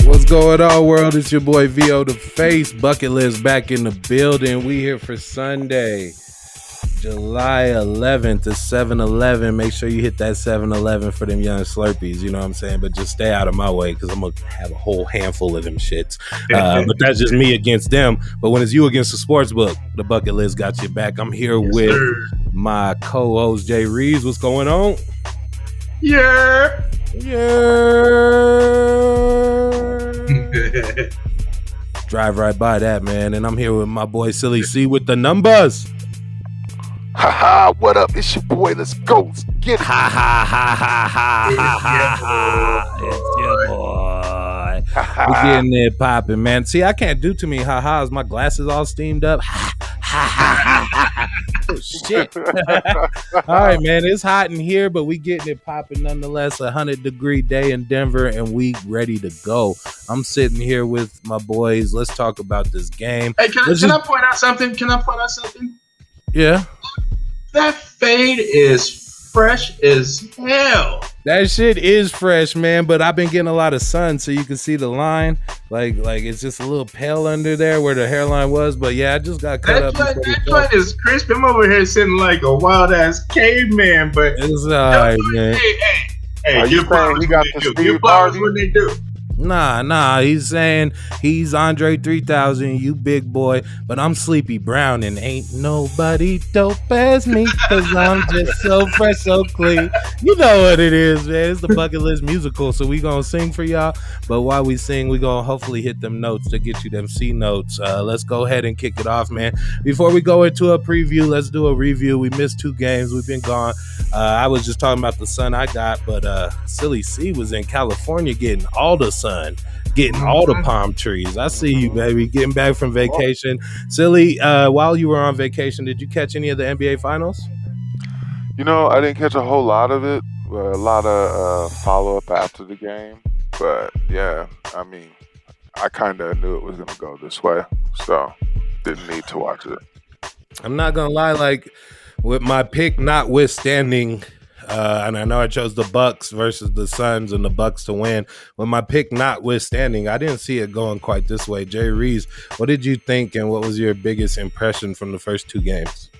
What's going on, world? It's your boy VO the Face. Bucket List back in the building. We here for Sunday, July 11th to 7-Eleven. Make sure you hit that 7-Eleven for them young Slurpees, you know what I'm saying? But just stay out of my way because I'm going to have a whole handful of them shits. But that's just me against them. But when it's you against the sports book, the Bucket List got you back. I'm here with my co-host, Jay Reeves. What's going on? Yeah. Drive right by that, man. And I'm here with my boy Silly C with the numbers. Haha, what up? It's your boy. Let's go. Let's get it. Ha ha ha ha ha ha ha. It's your boy. We're getting it popping, man. See, I can't do too many ha-has. My glasses all steamed up. Ha ha ha ha. Oh, shit. All right, man. It's hot in here, but we getting it popping nonetheless. 100-degree day in Denver, and we ready to go. I'm sitting here with my boys. Let's talk about this game. Hey, can I point out something? Yeah. That fade is fresh as hell. That shit is fresh, man, but I've been getting a lot of sun, so you can see the line. Like it's just a little pale under there where the hairline was. But yeah, I just got cut up. That joint is crisp. I'm over here sitting like a wild ass caveman, but it's all right, man. Hey, you probably got the Steve Harvey. What they do? Nah. He's saying he's Andre 3000, you big boy, but I'm Sleepy Brown and ain't nobody dope as me, cause I'm just so fresh, so clean. You know what it is, man. It's the Bucket List musical, so we gonna sing for y'all. But while we sing, we gonna hopefully hit them notes to get you them C notes. Let's go ahead and kick it off, man. Before we go into a preview, let's do a review. We missed 2 games. We've been gone. I was just talking about the sun I got, but Silly C was in California getting all the sun. Getting all the palm trees. I see you, baby. Getting back from vacation. Silly, while you were on vacation, did you catch any of the NBA Finals? You know, I didn't catch a whole lot of it. A lot of follow-up after the game. But, yeah, I mean, I kind of knew it was going to go this way. So, didn't need to watch it. I'm not going to lie, like, with my pick notwithstanding, and I know I chose the Bucks versus the Suns and the Bucks to win. With my pick notwithstanding, I didn't see it going quite this way. Jay Reeves, what did you think, and what was your biggest impression from the first 2 games?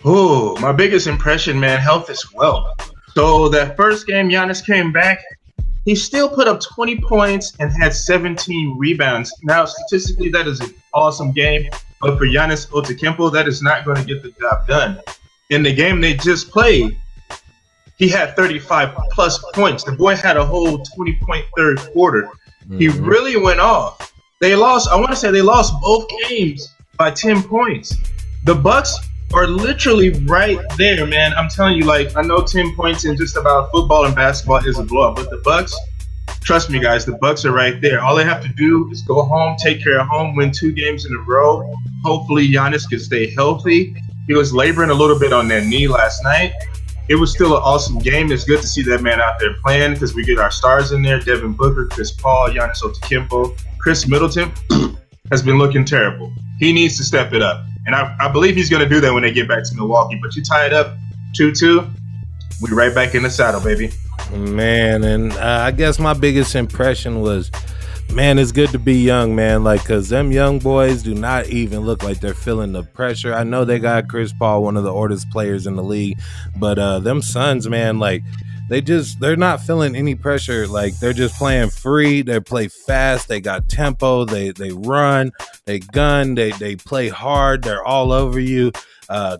Oh, my biggest impression, man, health is wealth. So that first game, Giannis came back. He still put up 20 points and had 17 rebounds. Now, statistically, that is an awesome game. But for Giannis Antetokounmpo, that is not going to get the job done. In the game they just played, he had 35-plus points. The boy had a whole 20-point third quarter. Mm-hmm. He really went off. They lost. I want to say they lost both games by 10 points. The Bucks are literally right there, man. I'm telling you, like, I know 10 points in just about football and basketball is a blowout, but the Bucks, trust me, guys, the Bucks are right there. All they have to do is go home, take care of home, win 2 games in a row. Hopefully, Giannis can stay healthy. He was laboring a little bit on that knee last night. It was still an awesome game. It's good to see that man out there playing because we get our stars in there. Devin Booker, Chris Paul, Giannis Antetokounmpo. Chris Middleton has been looking terrible. He needs to step it up. And I believe he's going to do that when they get back to Milwaukee. But you tie it up 2-2, we right back in the saddle, baby. Man, and I guess my biggest impression was, man, it's good to be young, man, like, because them young boys do not even look like they're feeling the pressure. I know they got Chris Paul, one of the oldest players in the league, but them Suns, man, like, they're not feeling any pressure. Like, they're just playing free. They play fast. They got tempo. They run. They gun. They play hard. They're all over you.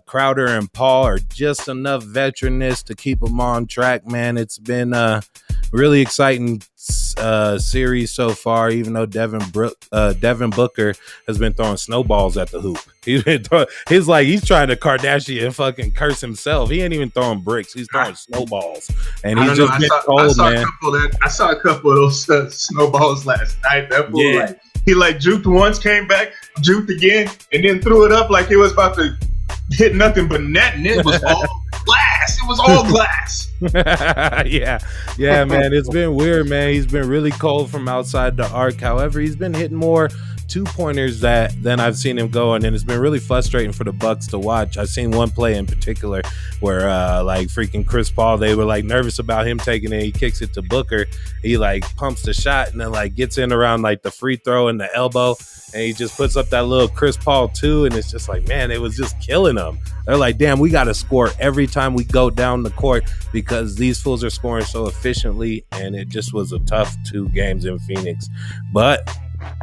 Crowder and Paul are just enough veteranness to keep them on track, man. It's been really exciting series so far, even though Devin Booker has been throwing snowballs at the hoop. He's trying to Kardashian fucking curse himself. He ain't even throwing bricks. He's throwing snowballs. And he's just been cold, man. I saw a couple of those snowballs last night. That fool, yeah. He juked once, came back, juked again, and then threw it up like he was about to hit nothing but net, and it was all glass. glass. It was all glass. yeah, man. It's been weird, man. He's been really cold from outside the arc. However, he's been hitting more 2-pointers than I've seen him go, and it's been really frustrating for the Bucks to watch. I've seen one play in particular where like freaking Chris Paul, they were like nervous about him taking it. He kicks it to Booker. He like pumps the shot and then like gets in around like the free throw and the elbow, and he just puts up that little Chris Paul 2, and it's just like, man, it was just killing them. They're like, damn, we got to score every time we go down the court because these fools are scoring so efficiently, and it just was a tough 2 games in Phoenix. But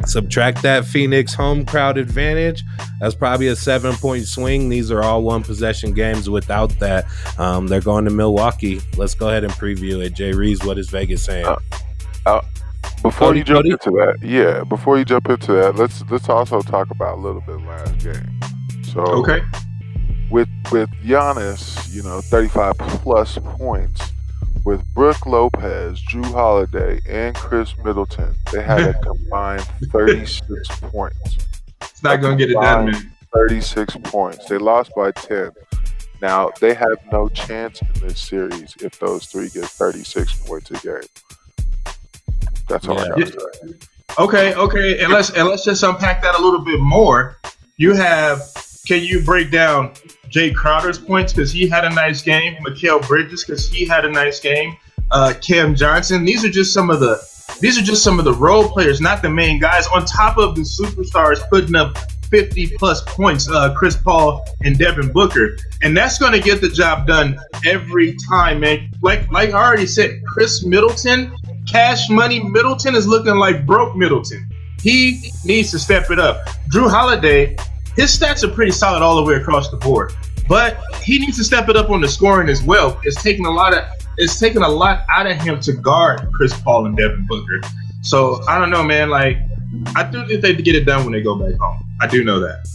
subtract that Phoenix home crowd advantage, that's probably a 7-point swing. These are all 1-possession games. Without that, they're going to Milwaukee. Let's go ahead and preview it. Jay Reeves, what is Vegas saying? Before you jump into that, let's also talk about a little bit last game. So okay, with Giannis, 35 plus points. With Brook Lopez, Drew Holiday, and Chris Middleton, they had a combined 36 points. It's not going to get it done, man. 36 points. They lost by 10. Now, they have no chance in this series if those 3 get 36 points a game. That's all I got to say. Okay. And let's just unpack that a little bit more. Can you break down Jay Crowder's points because he had a nice game? Mikal Bridges because he had a nice game. Cam Johnson. These are just some of the role players, not the main guys. On top of the superstars putting up 50 plus points, Chris Paul and Devin Booker, and that's going to get the job done every time, man. Like I already said, Chris Middleton, Cash Money Middleton is looking like broke Middleton. He needs to step it up. Drew Holiday. His stats are pretty solid all the way across the board, but he needs to step it up on the scoring as well. It's taking a lot out of him to guard Chris Paul and Devin Booker. So I don't know, man. Like, I do think they get it done when they go back home. I do know that.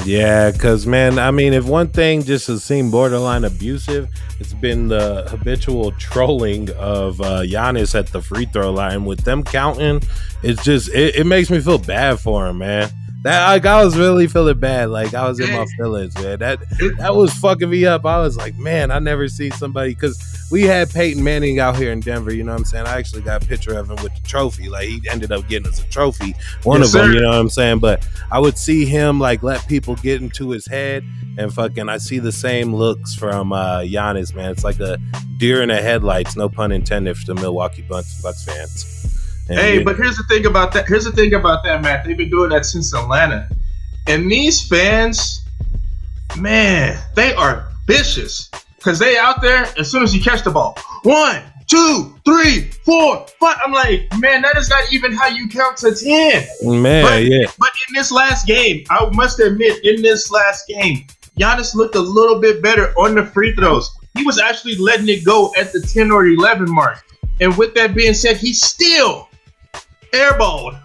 Yeah, because, man, I mean, if one thing just has seemed borderline abusive, it's been the habitual trolling of Giannis at the free throw line. With them counting, it's just it makes me feel bad for him, man. I was really feeling bad. Like, I was in my feelings, man. That was fucking me up. I was like, man, I never see somebody, because we had Peyton Manning out here in Denver, you know what I'm saying? I actually got a picture of him with the trophy. Like, he ended up getting us a trophy, one of them, you know what I'm saying? But I would see him, like, let people get into his head, and fucking I see the same looks from Giannis, man. It's like a deer in the headlights, no pun intended, for the Milwaukee Bucks fans. And but here's the thing about that. Matt. They've been doing that since Atlanta. And these fans, man, they are vicious. Because they out there, as soon as you catch the ball, 1, 2, 3, 4, 5. I'm like, man, that is not even how you count to 10. Man, But in this last game, I must admit, Giannis looked a little bit better on the free throws. He was actually letting it go at the 10 or 11 mark. And with that being said, he still airballed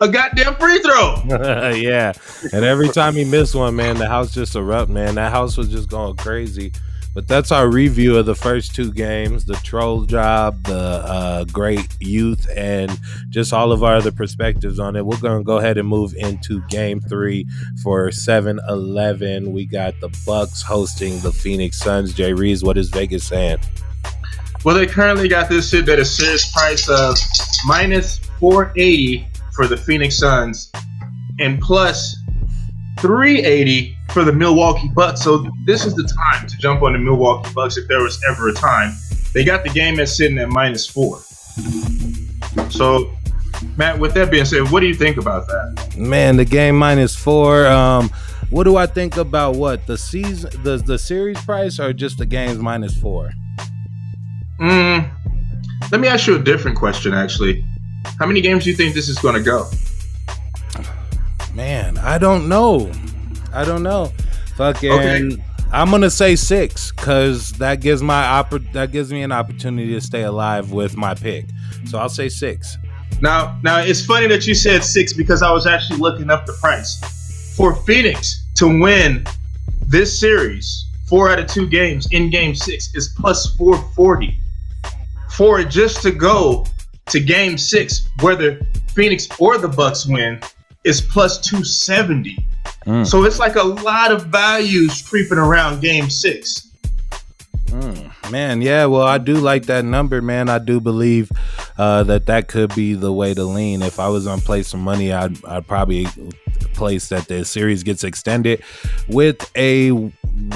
a goddamn free throw. Yeah. And every time he missed one, man, the house just erupted, man. That house was just going crazy. But that's our review of the first 2 games, the troll job, the great youth, and just all of our other perspectives on it. We're going to go ahead and move into game 3 for 7-11. We got the Bucks hosting the Phoenix Suns. Jay Reeves, what is Vegas saying? Well, they currently got this shit at a serious price of minus 480 for the Phoenix Suns and plus 380 for the Milwaukee Bucks. So this is the time to jump on the Milwaukee Bucks if there was ever a time. They got the game that's sitting at minus 4. So, Matt, with that being said, what do you think about that? Man, the game minus 4. What do I think about what? The season, the series price, or just the game's minus 4? Let me ask you a different question, actually. How many games do you think this is going to go? Man, I don't know. Fucking, okay. I'm gonna say 6 because that gives me an opportunity to stay alive with my pick. So I'll say 6. Now it's funny that you said 6 because I was actually looking up the price for Phoenix to win this series. 4 out of 2 games in Game 6 is plus 440. For it just to go to Game 6, whether Phoenix or the Bucks win, is plus 270. So it's like a lot of values creeping around Game 6. Man, yeah, well, I do like that number, man. I do believe that could be the way to lean. If I was on play some money, I'd probably place that the series gets extended with a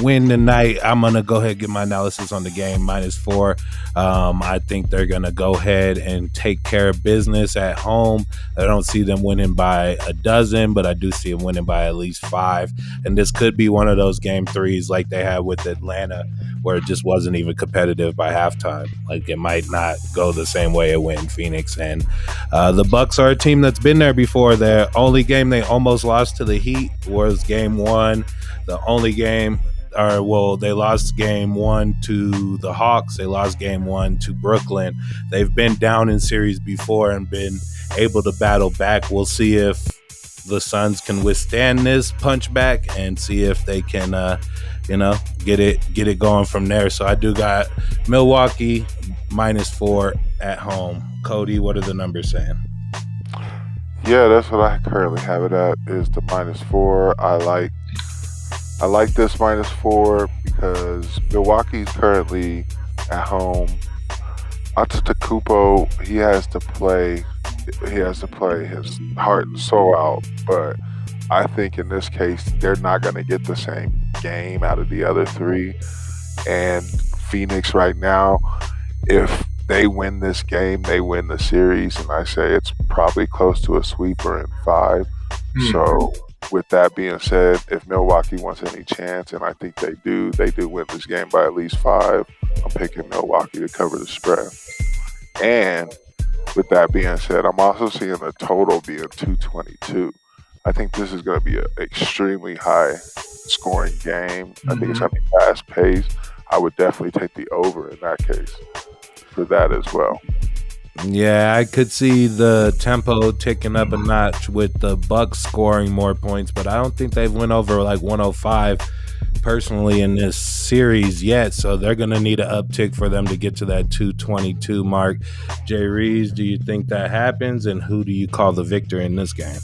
win tonight. I'm gonna go ahead and get my analysis on the game -4. I think they're gonna go ahead and take care of business at home. I don't see them winning by a dozen, but I do see them winning by at least 5. And this could be one of those game 3s like they had with Atlanta, where it just wasn't even competitive by halftime. Like, it might not go the same way it went in Phoenix. And the Bucks are a team that's been there before. Their only game they almost lost to the Heat was game 1. The only game, they lost game 1 to the Hawks. They lost game 1 to Brooklyn. They've been down in series before and been able to battle back. We'll see if the Suns can withstand this punch back and see if they can get it going from there. So I do got Milwaukee -4 at home. Cody, what are the numbers saying? Yeah, that's what I currently have it at, is the -4. I like this -4 because Milwaukee's currently at home. Antetokounmpo, he has to play his heart and soul out, but I think in this case they're not going to get the same game out of the other 3. And Phoenix right now, if they win this game, they win the series, and I say it's probably close to a sweeper in 5. So with that being said, if Milwaukee wants any chance, and I think they do win this game by at least 5, I'm picking Milwaukee to cover the spread. And with that being said, I'm also seeing the total being 222. I think this is going to be an extremely high scoring game. I think it's going to be fast paced. I would definitely take the over in that case for that as well. Yeah, I could see the tempo ticking up a notch with the Bucks scoring more points, but I don't think they've went over like 105 personally in this series yet, so they're going to need an uptick for them to get to that 222 mark. Jay Reeves, do you think that happens, and who do you call the victor in this game?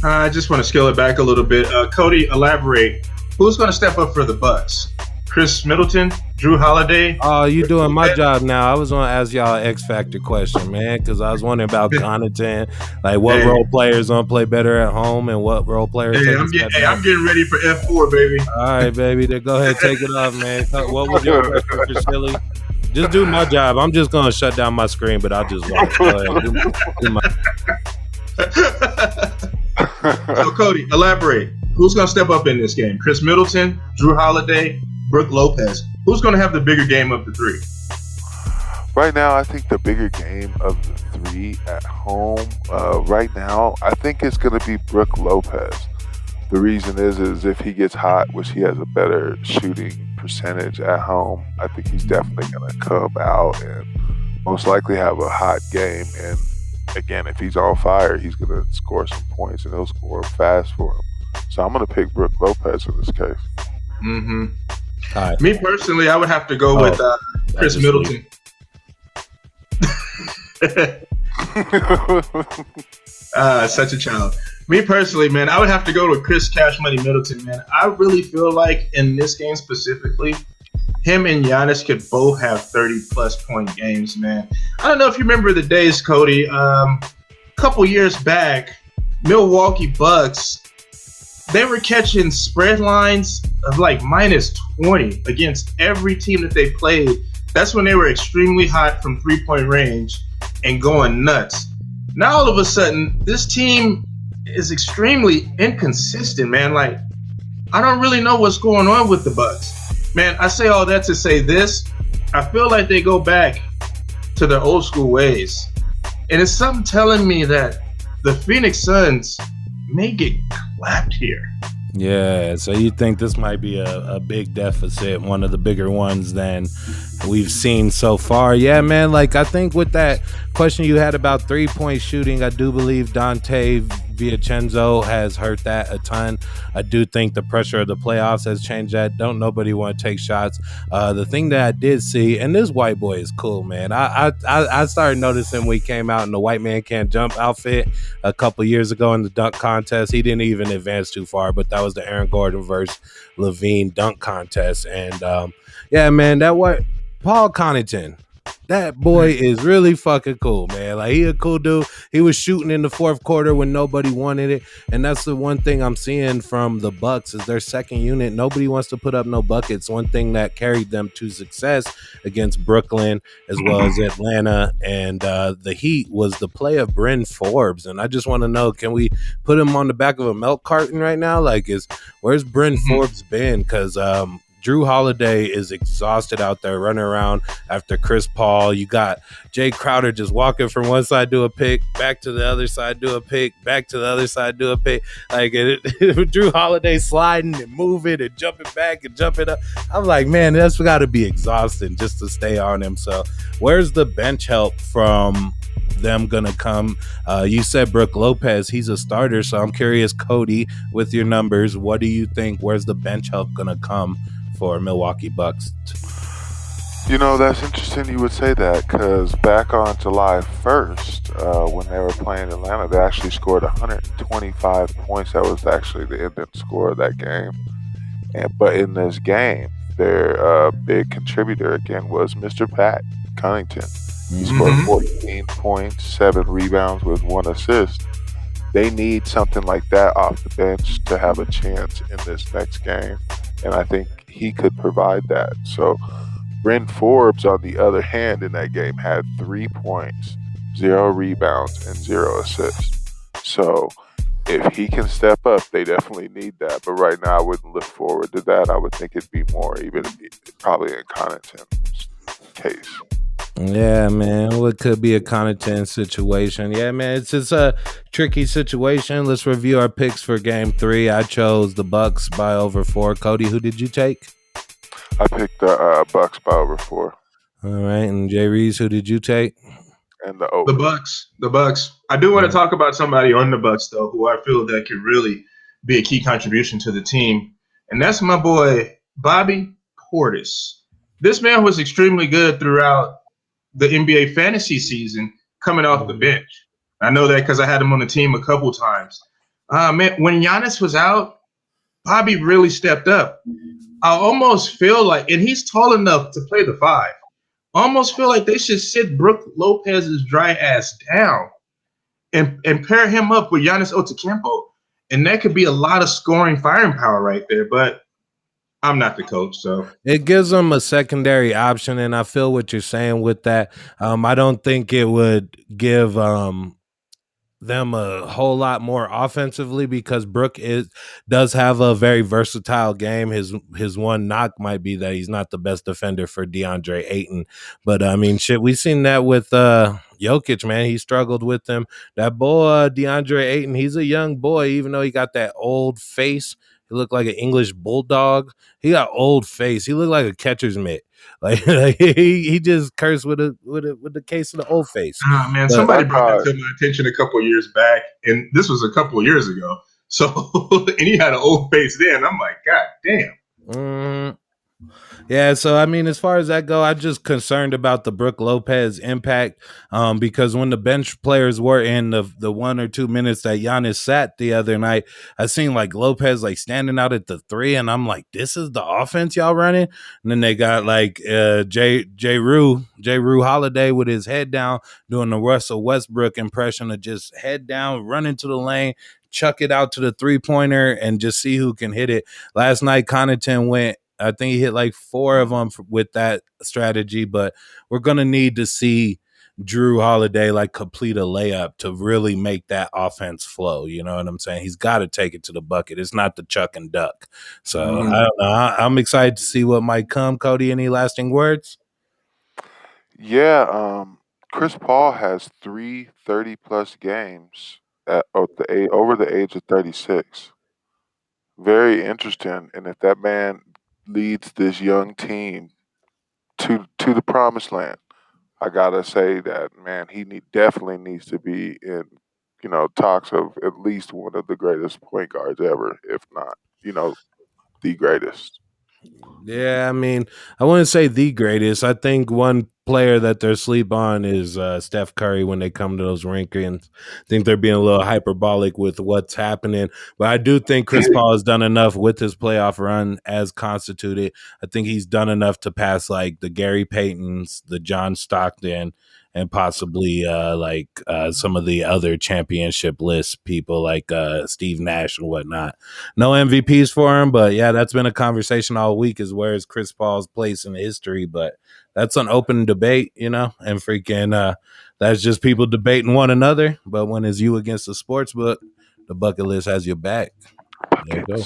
I just want to scale it back a little bit. Cody, elaborate. Who's going to step up for the Bucks? Chris Middleton, Drew Holiday. Oh, you doing my job now. I was going to ask y'all an X Factor question, man, because I was wondering about Connaughton, like what role players going to play better at home and what role players. I'm getting ready for F4, baby. All right, baby. Then go ahead, take it off, man. What was your question for Silly? Just do my job. I'm just going to shut down my screen, but I'll just watch. Go ahead. Do my... So, Cody, elaborate. Who's going to step up in this game? Chris Middleton, Drew Holiday, Brook Lopez. Who's going to have the bigger game of the 3? Right now, I think the bigger game of the 3 at home, right now, I think it's going to be Brook Lopez. The reason is if he gets hot, which he has a better shooting percentage at home, I think he's definitely going to come out and most likely have a hot game. And again, if he's on fire, he's going to score some points, and he'll score fast for him. So I'm going to pick Brook Lopez in this case. Mm-hmm. Right. Me personally, I would have to go with Chris Middleton. Such a child. Me personally, man, I would have to go with Chris Cash Money Middleton, man. I really feel like in this game specifically, him and Giannis could both have 30-plus point games, man. I don't know if you remember the days, Cody. A couple years back, Milwaukee Bucks, they were catching spread lines of like -20 against every team that they played. That's when they were extremely hot from three-point range and going nuts. Now all of a sudden, this team is extremely inconsistent, man. Like, I don't really know what's going on with the Bucks. Man, I say all that to say this. I feel like they go back to their old school ways. And it's something telling me that the Phoenix Suns may get clapped here. Yeah, so you think this might be a big deficit, one of the bigger ones than we've seen so far. Yeah, man, like I think with that question you had about 3-point shooting, I do believe Dante Vincenzo has hurt that a ton. I do think the pressure of the playoffs has changed that. Don't nobody want to take shots. The thing that I did see, and this white boy is cool, man. I started noticing when he came out in the white man can't jump outfit a couple years ago in the dunk contest. He didn't even advance too far, but that was the Aaron Gordon versus Levine dunk contest. And Yeah, man, that what Paul Connaughton. That boy is really fucking cool, man. Like he a cool dude. He was shooting in the fourth quarter when nobody wanted it, and that's the one thing I'm seeing from the Bucks is their second unit. Nobody wants to put up no buckets. One thing that carried them to success against Brooklyn as well as Atlanta and the Heat was the play of Bryn Forbes. And I just want to know, can we put him on the back of a milk carton right now? Like, where's Bryn Forbes been? Because Drew Holiday is exhausted out there running around after Chris Paul. You got Jay Crowder just walking from one side, do a pick, back to the other side, do a pick, back to the other side, do a pick. Like Drew Holiday sliding and moving and jumping back and jumping up. I'm like, man, that's got to be exhausting just to stay on him. So where's the bench help from them gonna come? You said Brook Lopez, he's a starter, so I'm curious, Cody, with your numbers, what do you think? Where's the bench help gonna come for Milwaukee Bucks? That's interesting you would say that because back on July 1st, when they were playing Atlanta, they actually scored 125 points. That was actually the ending score of that game. But in this game, their big contributor again was Mr. Pat Connaughton. He scored 14 points, 7 rebounds with 1 assist. They need something like that off the bench to have a chance in this next game, and I think he could provide that. So Bryn Forbes, on the other hand, in that game had 3 points, 0 rebounds, and 0 assists. So if he can step up, they definitely need that. But right now, I wouldn't look forward to that. I would think it'd be more, even probably in Connaughton's case. Yeah, man. What could be a Connaughton situation? Yeah, man. It's just a tricky situation. Let's review our picks for Game 3. I chose the Bucks by over 4. Cody, who did you take? I picked the Bucks by over 4. All right, and Jay Reeves, who did you take? And the over. The Bucks. I do want to talk about somebody on the Bucks though, who I feel that could really be a key contribution to the team, and that's my boy Bobby Portis. This man was extremely good throughout the NBA fantasy season, coming off the bench. I know that because I had him on the team a couple times. Man, when Giannis was out, Bobby really stepped up. I almost feel like, and he's tall enough to play the 5. I almost feel like they should sit Brook Lopez's dry ass down and pair him up with Giannis Antetokounmpo, and that could be a lot of scoring firing power right there. But I'm not the coach, so it gives them a secondary option, and I feel what you're saying with that. I don't think it would give them a whole lot more offensively because Brook does have a very versatile game. His one knock might be that he's not the best defender for DeAndre Ayton, but I mean, shit, we've seen that with Jokic, man. He struggled with him. That boy DeAndre Ayton, he's a young boy, even though he got that old face. He looked like an English bulldog. He got old face. He looked like a catcher's mitt. Like he just cursed with the case of the old face. Oh, man, somebody brought that to my attention a couple of years back, and this was a couple of years ago. So, and he had an old face then. I'm like, God damn. Yeah, so I mean, as far as that go, I'm just concerned about the Brook Lopez impact because when the bench players were in the 1 or 2 minutes that Giannis sat the other night, I seen like Lopez like standing out at the 3, and I'm like, this is the offense y'all running. And then they got like J. Rue Holiday with his head down doing the Russell Westbrook impression of just head down, run into the lane, chuck it out to the 3-pointer, and just see who can hit it. Last night, Connaughton went. I think he hit like 4 of them with that strategy, but we're going to need to see Drew Holiday like complete a layup to really make that offense flow. You know what I'm saying? He's got to take it to the bucket. It's not the chuck and duck. So I don't know. I'm excited to see what might come. Cody, any lasting words? Yeah, Chris Paul has 3 30-plus games over the age of 36. Very interesting, and if that man leads this young team to the promised land, I gotta say that, man, he definitely needs to be in talks of at least one of the greatest point guards ever, if not the greatest. Yeah, I mean, I wouldn't say the greatest. I think one player that they're sleep on is Steph Curry when they come to those rankings. I think they're being a little hyperbolic with what's happening. But I do think Chris Paul has done enough with his playoff run as constituted. I think he's done enough to pass like the Gary Paytons, the John Stockton, and possibly some of the other championship list people like Steve Nash and whatnot. No MVPs for him, but yeah, that's been a conversation all week is where is Chris Paul's place in history, but that's an open debate, and freaking that's just people debating one another. But when it's you against the sports book, the bucket list has your back. There you go.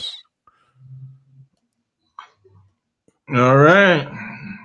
All right.